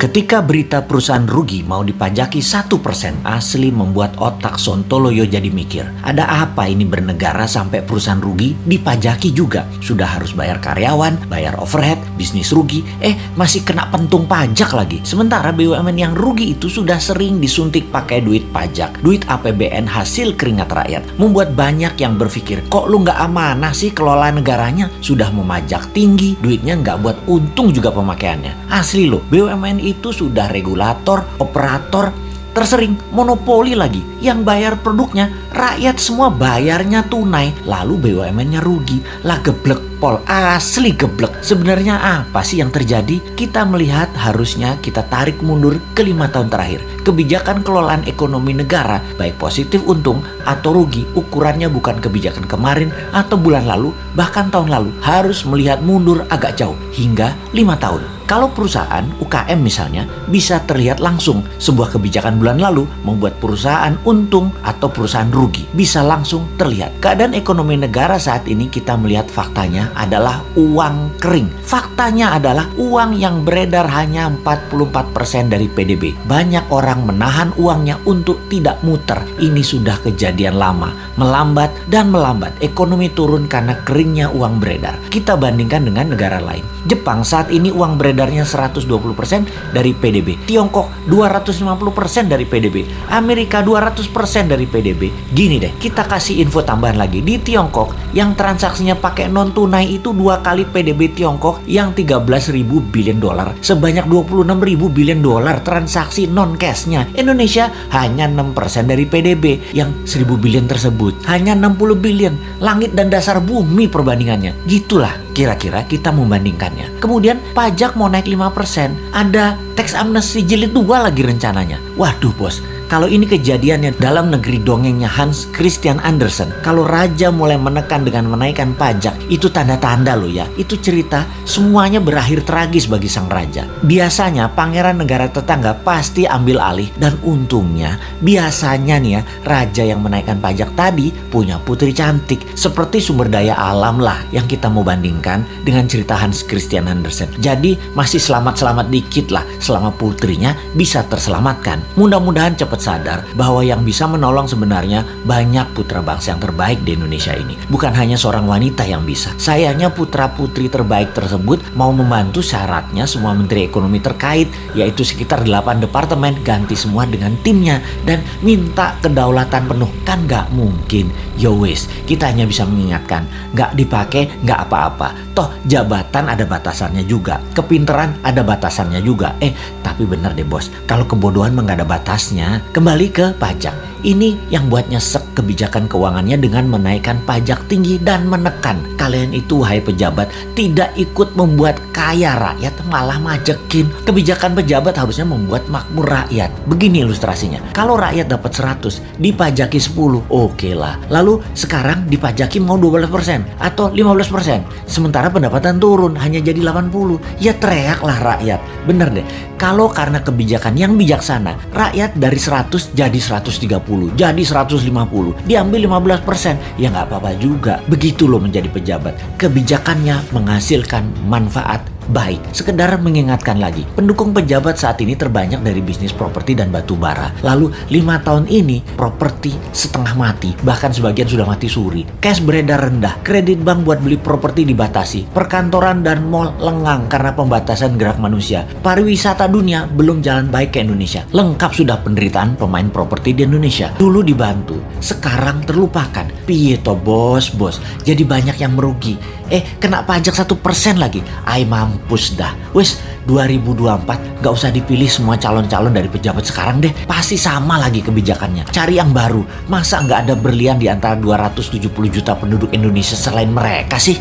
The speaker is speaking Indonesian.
Ketika berita perusahaan rugi mau dipajaki 1%, asli membuat otak Sontoloyo jadi mikir. Ada apa ini bernegara sampai perusahaan rugi dipajaki juga? Sudah harus bayar karyawan, bayar overhead, bisnis rugi, masih kena pentung pajak lagi. Sementara BUMN yang rugi itu sudah sering disuntik pakai duit pajak, duit APBN hasil keringat rakyat. Membuat banyak yang berpikir, kok lu nggak amanah sih kelola negaranya? Sudah memajak tinggi, duitnya nggak buat untung juga pemakaiannya. Asli loh, BUMN itu sudah regulator, operator, tersering monopoli lagi. Yang bayar produknya, rakyat semua bayarnya tunai. Lalu BUMN-nya rugi. Lah geblek pol, asli geblek. Sebenarnya apa sih yang terjadi? Kita melihat harusnya kita tarik mundur ke 5 tahun terakhir. Kebijakan kelolaan ekonomi negara, baik positif untung atau rugi, ukurannya bukan kebijakan kemarin atau bulan lalu, bahkan tahun lalu. Harus melihat mundur agak jauh, hingga 5 tahun. Kalau perusahaan UKM misalnya bisa terlihat langsung sebuah kebijakan bulan lalu membuat perusahaan untung atau perusahaan rugi, bisa langsung terlihat. Keadaan ekonomi negara saat ini kita melihat faktanya adalah uang kering. Faktanya adalah uang yang beredar hanya 44% dari PDB. Banyak orang menahan uangnya untuk tidak muter. Ini sudah kejadian lama, melambat dan melambat. Ekonomi turun karena keringnya uang beredar. Kita bandingkan dengan negara lain. Jepang saat ini uang beredarnya 120% dari PDB. Tiongkok 250% dari PDB. Amerika 200% dari PDB. Gini deh, kita kasih info tambahan lagi. Di Tiongkok yang transaksinya pakai non tunai itu 2 kali PDB Tiongkok yang 13.000 billion dolar. Sebanyak 26.000 billion dolar transaksi non cashnya. Indonesia hanya 6% dari PDB. Yang 1.000 billion tersebut hanya 60 billion. Langit dan dasar bumi perbandingannya. Gitulah kira-kira kita membandingkannya. Kemudian pajak mau naik 5%. Ada tax amnesty jilid 2 lagi rencananya. Waduh bos, kalau ini kejadiannya dalam negeri dongengnya Hans Christian Andersen, kalau raja mulai menekan dengan menaikkan pajak, itu tanda-tanda loh ya. Itu cerita semuanya berakhir tragis bagi sang raja. Biasanya pangeran negara tetangga pasti ambil alih, dan untungnya biasanya nih ya, raja yang menaikkan pajak tadi punya putri cantik. Seperti sumber daya alam lah yang kita mau bandingkan dengan cerita Hans Christian Andersen. Jadi masih selamat-selamat dikit lah selama putrinya bisa terselamatkan. Mudah-mudahan cepat sadar bahwa yang bisa menolong sebenarnya banyak putra bangsa yang terbaik di Indonesia ini. Bukan hanya seorang wanita yang bisa. Sayangnya putra-putri terbaik tersebut mau membantu syaratnya semua menteri ekonomi terkait, yaitu sekitar 8 departemen, ganti semua dengan timnya dan minta kedaulatan penuh. Kan gak mungkin. Yo wis, kita hanya bisa mengingatkan, gak dipakai gak apa-apa. Toh jabatan ada batasannya juga, kepinteran ada batasannya juga. Tapi bener deh bos, kalau kebodohan mah gak ada batasnya. Kembali ke pajak. Ini yang buat nyesek kebijakan keuangannya dengan menaikkan pajak tinggi dan menekan. Kalian itu wahai pejabat tidak ikut membuat kaya rakyat, malah majekin. Kebijakan pejabat harusnya membuat makmur rakyat. Begini ilustrasinya. Kalau rakyat dapat 100, dipajaki 10, oke lah. Lalu sekarang dipajaki mau 12% atau 15%. Sementara pendapatan turun hanya jadi 80. Ya teriaklah rakyat. Bener deh. Kalau karena kebijakan yang bijaksana, rakyat dari 100 jadi 130, jadi 150, diambil 15%, ya nggak apa-apa juga. Begitu loh menjadi pejabat. Kebijakannya menghasilkan manfaat baik. Sekedar mengingatkan lagi, pendukung pejabat saat ini terbanyak dari bisnis properti dan batu bara. Lalu 5 tahun ini properti setengah mati, bahkan sebagian sudah mati suri. Cash beredar rendah, kredit bank buat beli properti dibatasi, perkantoran dan mal lengang karena pembatasan gerak manusia. Pariwisata dunia belum jalan baik ke Indonesia. Lengkap sudah penderitaan pemain properti di Indonesia. Dulu dibantu, sekarang terlupakan. Piye toh bos, jadi banyak yang merugi. Kena pajak 1% lagi. Ay mampus dah. Wes 2024 gak usah dipilih semua calon-calon dari pejabat sekarang deh. Pasti sama lagi kebijakannya. Cari yang baru. Masa gak ada berlian di antara 270 juta penduduk Indonesia selain mereka sih?